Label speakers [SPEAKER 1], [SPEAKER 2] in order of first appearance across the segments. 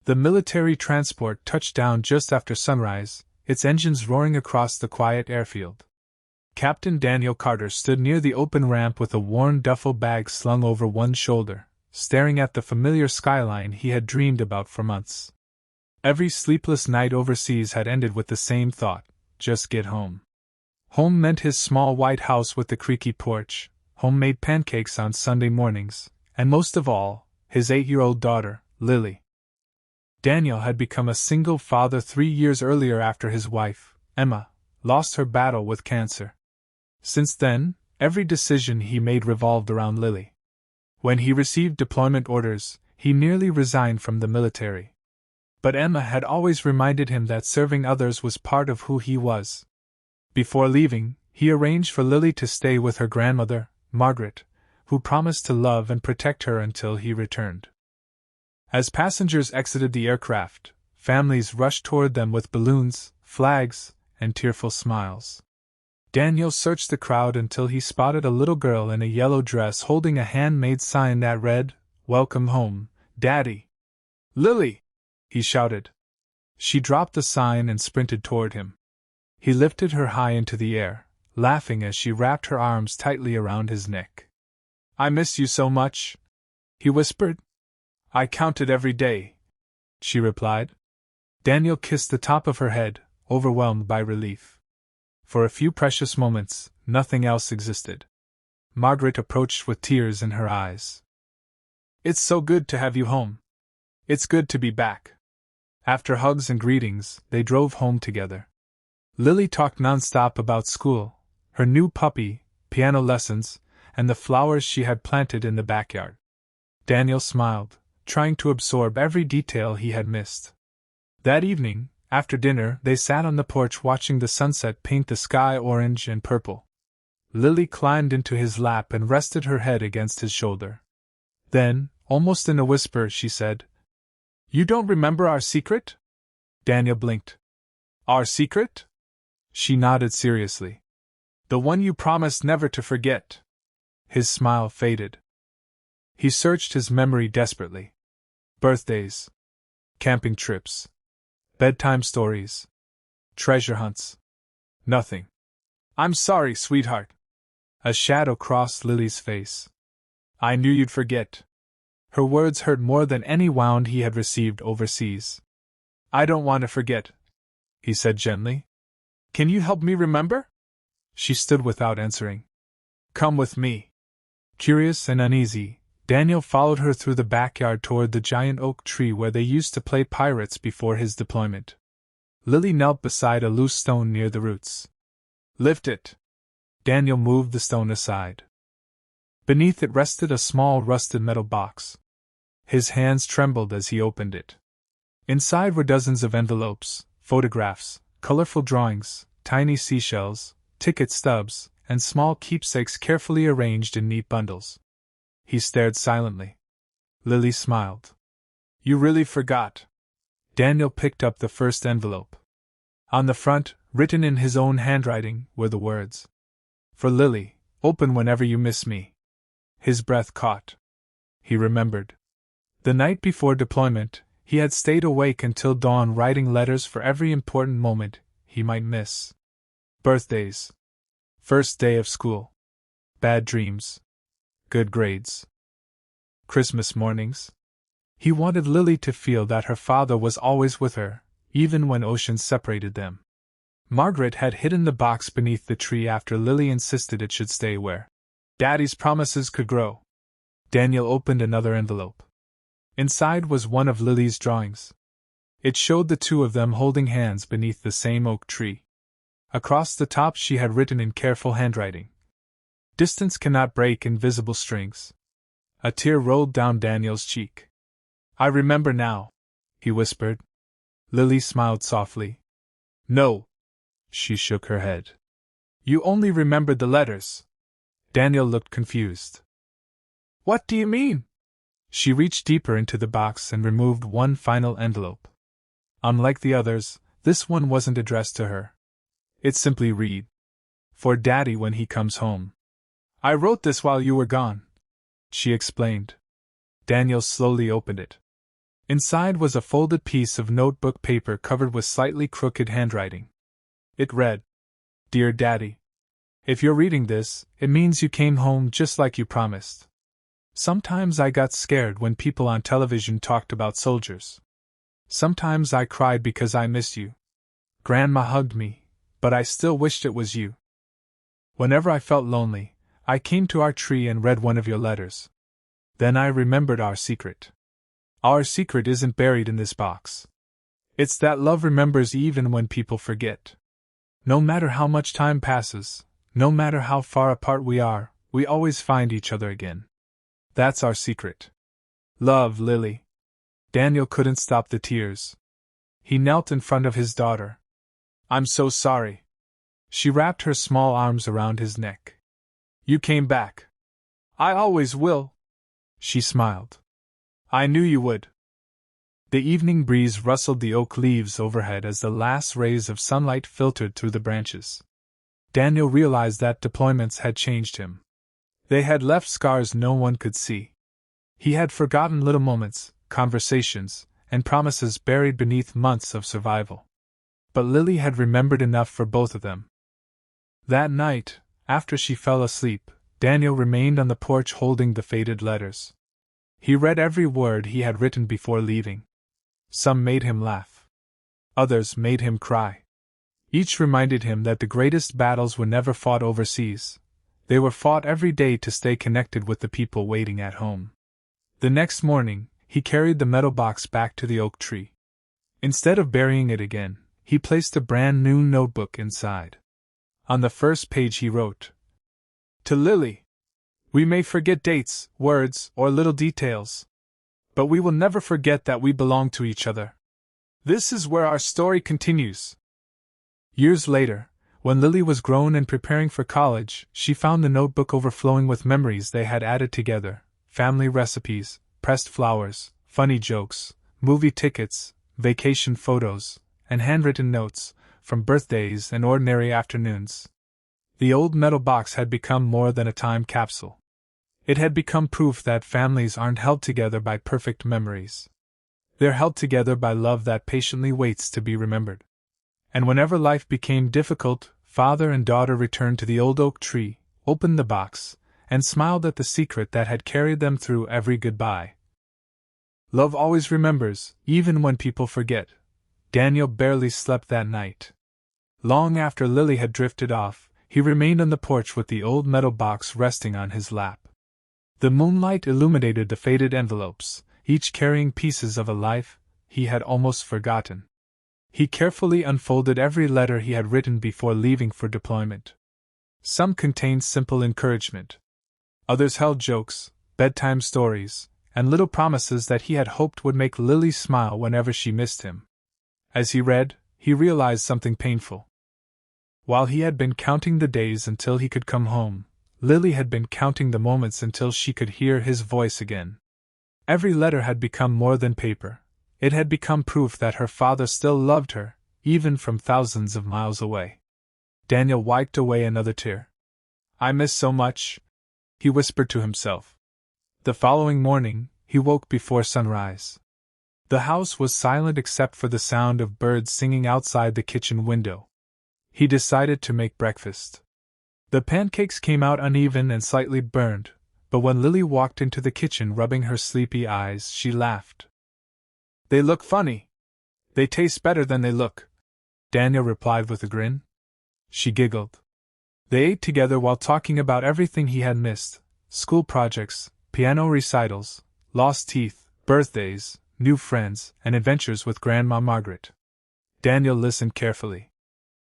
[SPEAKER 1] The military transport touched down just after sunrise, its engines roaring across the quiet airfield. Captain Daniel Carter stood near the open ramp with a worn duffel bag slung over one shoulder, staring at the familiar skyline he had dreamed about for months. Every sleepless night overseas had ended with the same thought: just get home. Home meant his small white house with the creaky porch, homemade pancakes on Sunday mornings, and most of all, his 8-year-old daughter, Lily. Daniel had become a single father 3 years earlier after his wife, Emma, lost her battle with cancer. Since then, every decision he made revolved around Lily. When he received deployment orders, he nearly resigned from the military. But Emma had always reminded him that serving others was part of who he was. Before leaving, he arranged for Lily to stay with her grandmother, Margaret, who promised to love and protect her until he returned. As passengers exited the aircraft, families rushed toward them with balloons, flags, and tearful smiles. Daniel searched the crowd until he spotted a little girl in a yellow dress holding a handmade sign that read, "Welcome home, Daddy." "Lily!" he shouted. She dropped the sign and sprinted toward him. He lifted her high into the air, laughing as she wrapped her arms tightly around his neck. "I miss you so much," he whispered. "I counted every day," she replied. Daniel kissed the top of her head, overwhelmed by relief. For a few precious moments, nothing else existed. Margaret approached with tears in her eyes. "It's so good to have you home. It's good to be back." After hugs and greetings, they drove home together. Lily talked nonstop about school, her new puppy, piano lessons, and the flowers she had planted in the backyard. Daniel smiled, trying to absorb every detail he had missed. That evening, after dinner, they sat on the porch watching the sunset paint the sky orange and purple. Lily climbed into his lap and rested her head against his shoulder. Then, almost in a whisper, she said, "You don't remember our secret?" Daniel blinked. "Our secret?" She nodded seriously. "The one you promised never to forget." His smile faded. He searched his memory desperately. Birthdays, camping trips, bedtime stories, treasure hunts. Nothing. "I'm sorry, sweetheart." A shadow crossed Lily's face. "I knew you'd forget." Her words hurt more than any wound he had received overseas. "I don't want to forget," he said gently. "Can you help me remember?" She stood without answering. "Come with me." Curious and uneasy, Daniel followed her through the backyard toward the giant oak tree where they used to play pirates before his deployment. Lily knelt beside a loose stone near the roots. "Lift it." Daniel moved the stone aside. Beneath it rested a small rusted metal box. His hands trembled as he opened it. Inside were dozens of envelopes, photographs, colorful drawings, tiny seashells, ticket stubs, and small keepsakes carefully arranged in neat bundles. He stared silently. Lily smiled. "You really forgot." Daniel picked up the first envelope. On the front, written in his own handwriting, were the words, "For Lily, open whenever you miss me." His breath caught. He remembered. The night before deployment, he had stayed awake until dawn writing letters for every important moment he might miss. Birthdays. First day of school. Bad dreams. Good grades. Christmas mornings. He wanted Lily to feel that her father was always with her, even when oceans separated them. Margaret had hidden the box beneath the tree after Lily insisted it should stay where Daddy's promises could grow. Daniel opened another envelope. Inside was one of Lily's drawings. It showed the two of them holding hands beneath the same oak tree. Across the top she had written in careful handwriting, "Distance cannot break invisible strings." A tear rolled down Daniel's cheek. "I remember now," he whispered. Lily smiled softly. "No." She shook her head. "You only remembered the letters." Daniel looked confused. "What do you mean?" She reached deeper into the box and removed one final envelope. Unlike the others, this one wasn't addressed to her. It simply read, "For Daddy when he comes home." "I wrote this while you were gone," she explained. Daniel slowly opened it. Inside was a folded piece of notebook paper covered with slightly crooked handwriting. It read, "Dear Daddy, if you're reading this, it means you came home just like you promised. Sometimes I got scared when people on television talked about soldiers. Sometimes I cried because I missed you. Grandma hugged me, but I still wished it was you. Whenever I felt lonely, I came to our tree and read one of your letters. Then I remembered our secret. Our secret isn't buried in this box. It's that love remembers even when people forget. No matter how much time passes, no matter how far apart we are, we always find each other again. That's our secret. Love, Lily." Daniel couldn't stop the tears. He knelt in front of his daughter. "I'm so sorry." She wrapped her small arms around his neck. "You came back." "I always will." She smiled. "I knew you would." The evening breeze rustled the oak leaves overhead as the last rays of sunlight filtered through the branches. Daniel realized that deployments had changed him. They had left scars no one could see. He had forgotten little moments, conversations, and promises buried beneath months of survival. But Lily had remembered enough for both of them. That night, after she fell asleep, Daniel remained on the porch holding the faded letters. He read every word he had written before leaving. Some made him laugh. Others made him cry. Each reminded him that the greatest battles were never fought overseas. They were fought every day to stay connected with the people waiting at home. The next morning, he carried the metal box back to the oak tree. Instead of burying it again, he placed a brand new notebook inside. On the first page he wrote, "To Lily. We may forget dates, words, or little details. But we will never forget that we belong to each other. This is where our story continues." Years later, when Lily was grown and preparing for college, she found the notebook overflowing with memories they had added together: family recipes, pressed flowers, funny jokes, movie tickets, vacation photos, and handwritten notes, from birthdays and ordinary afternoons. The old metal box had become more than a time capsule. It had become proof that families aren't held together by perfect memories. They're held together by love that patiently waits to be remembered. And whenever life became difficult, father and daughter returned to the old oak tree, opened the box, and smiled at the secret that had carried them through every goodbye. Love always remembers, even when people forget. Daniel barely slept that night. Long after Lily had drifted off, he remained on the porch with the old metal box resting on his lap. The moonlight illuminated the faded envelopes, each carrying pieces of a life he had almost forgotten. He carefully unfolded every letter he had written before leaving for deployment. Some contained simple encouragement. Others held jokes, bedtime stories, and little promises that he had hoped would make Lily smile whenever she missed him. As he read, he realized something painful. While he had been counting the days until he could come home, Lily had been counting the moments until she could hear his voice again. Every letter had become more than paper. It had become proof that her father still loved her, even from thousands of miles away. Daniel wiped away another tear. "I miss so much," he whispered to himself. The following morning, he woke before sunrise. The house was silent except for the sound of birds singing outside the kitchen window. He decided to make breakfast. The pancakes came out uneven and slightly burned, but when Lily walked into the kitchen rubbing her sleepy eyes, she laughed. "They look funny. They taste better than they look," Daniel replied with a grin. She giggled. They ate together while talking about everything he had missed: school projects, piano recitals, lost teeth, birthdays, new friends, and adventures with Grandma Margaret. Daniel listened carefully.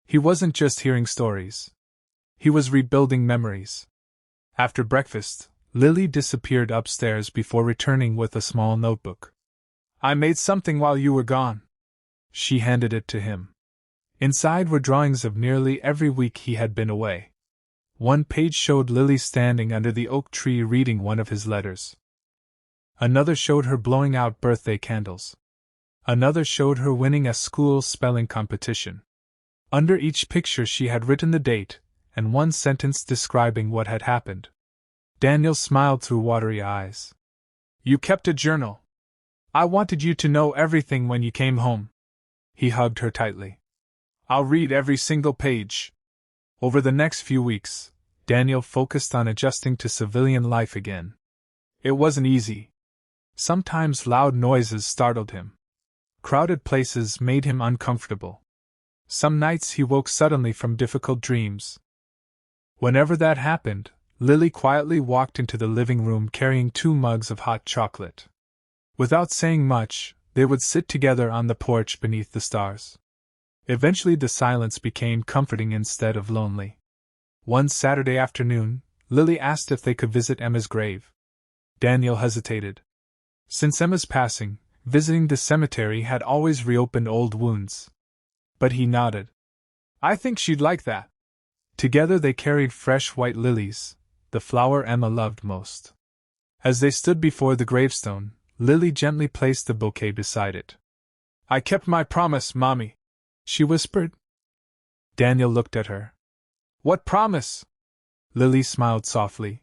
[SPEAKER 1] He wasn't just hearing stories. He was rebuilding memories. After breakfast, Lily disappeared upstairs before returning with a small notebook. "I made something while you were gone." She handed it to him. Inside were drawings of nearly every week he had been away. One page showed Lily standing under the oak tree reading one of his letters. Another showed her blowing out birthday candles. Another showed her winning a school spelling competition. Under each picture she had written the date, and one sentence describing what had happened. Daniel smiled through watery eyes. "You kept a journal." I wanted you to know everything when you came home. He hugged her tightly. I'll read every single page. Over the next few weeks, Daniel focused on adjusting to civilian life again. It wasn't easy. Sometimes loud noises startled him. Crowded places made him uncomfortable. Some nights he woke suddenly from difficult dreams. Whenever that happened, Lily quietly walked into the living room carrying 2 mugs of hot chocolate. Without saying much, they would sit together on the porch beneath the stars. Eventually the silence became comforting instead of lonely. One Saturday afternoon, Lily asked if they could visit Emma's grave. Daniel hesitated. Since Emma's passing, visiting the cemetery had always reopened old wounds. But he nodded. I think she'd like that. Together they carried fresh white lilies, the flower Emma loved most. As they stood before the gravestone, Lily gently placed the bouquet beside it. I kept my promise, Mommy, she whispered. Daniel looked at her. What promise? Lily smiled softly.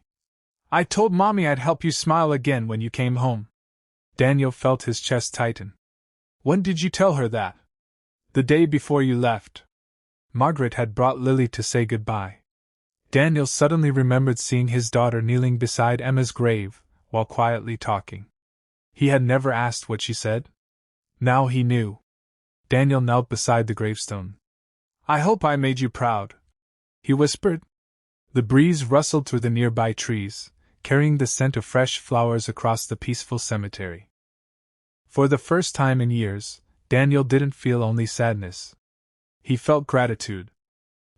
[SPEAKER 1] I told Mommy I'd help you smile again when you came home. Daniel felt his chest tighten. When did you tell her that? The day before you left. Margaret had brought Lily to say goodbye. Daniel suddenly remembered seeing his daughter kneeling beside Emma's grave, while quietly talking. He had never asked what she said. Now he knew. Daniel knelt beside the gravestone. I hope I made you proud, he whispered. The breeze rustled through the nearby trees, carrying the scent of fresh flowers across the peaceful cemetery. For the first time in years, Daniel didn't feel only sadness. He felt gratitude.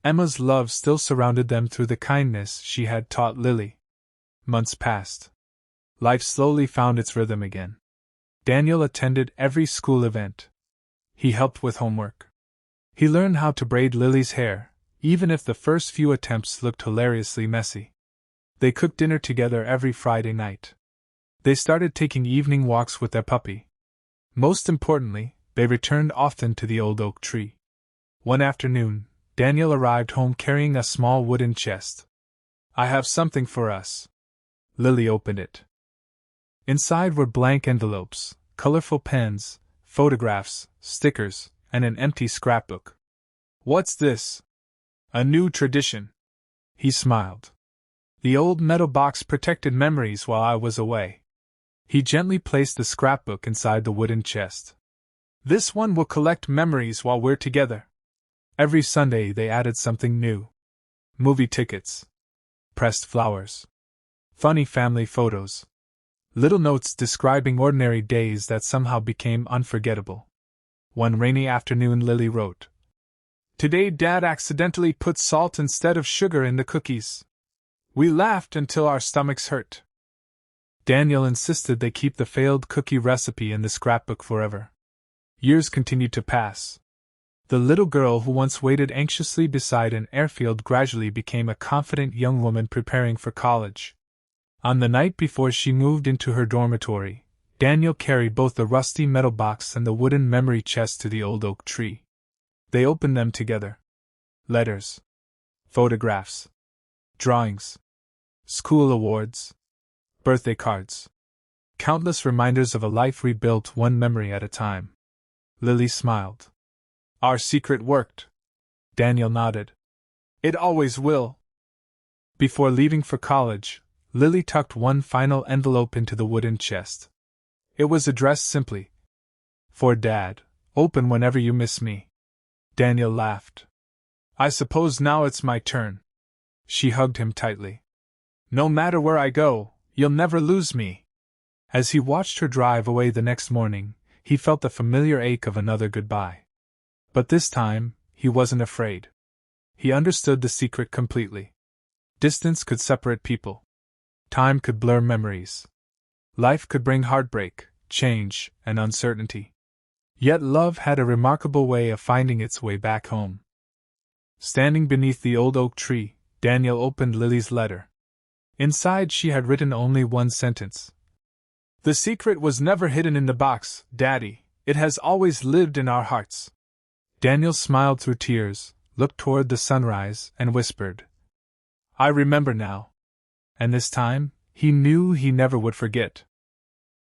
[SPEAKER 1] Emma's love still surrounded them through the kindness she had taught Lily. Months passed. Life slowly found its rhythm again. Daniel attended every school event. He helped with homework. He learned how to braid Lily's hair, even if the first few attempts looked hilariously messy. They cooked dinner together every Friday night. They started taking evening walks with their puppy. Most importantly, they returned often to the old oak tree. One afternoon, Daniel arrived home carrying a small wooden chest. I have something for us. Lily opened it. Inside were blank envelopes, colorful pens, photographs, stickers, and an empty scrapbook. What's this? A new tradition. He smiled. The old metal box protected memories while I was away. He gently placed the scrapbook inside the wooden chest. This one will collect memories while we're together. Every Sunday they added something new. Movie tickets. Pressed flowers. Funny family photos. Little notes describing ordinary days that somehow became unforgettable. One rainy afternoon Lily wrote, Today Dad accidentally put salt instead of sugar in the cookies. We laughed until our stomachs hurt. Daniel insisted they keep the failed cookie recipe in the scrapbook forever. Years continued to pass. The little girl who once waited anxiously beside an airfield gradually became a confident young woman preparing for college. On the night before she moved into her dormitory, Daniel carried both the rusty metal box and the wooden memory chest to the old oak tree. They opened them together. Letters. Photographs. Drawings. School awards. Birthday cards. Countless reminders of a life rebuilt one memory at a time. Lily smiled. Our secret worked. Daniel nodded. It always will. Before leaving for college, Lily tucked one final envelope into the wooden chest. It was addressed simply, For Dad, open whenever you miss me. Daniel laughed. I suppose now it's my turn. She hugged him tightly. No matter where I go, you'll never lose me. As he watched her drive away the next morning, he felt the familiar ache of another goodbye. But this time, he wasn't afraid. He understood the secret completely. Distance could separate people. Time could blur memories. Life could bring heartbreak, change, and uncertainty. Yet love had a remarkable way of finding its way back home. Standing beneath the old oak tree, Daniel opened Lily's letter. Inside she had written only one sentence. The secret was never hidden in the box, Daddy. It has always lived in our hearts. Daniel smiled through tears, looked toward the sunrise, and whispered, I remember now. And this time, he knew he never would forget.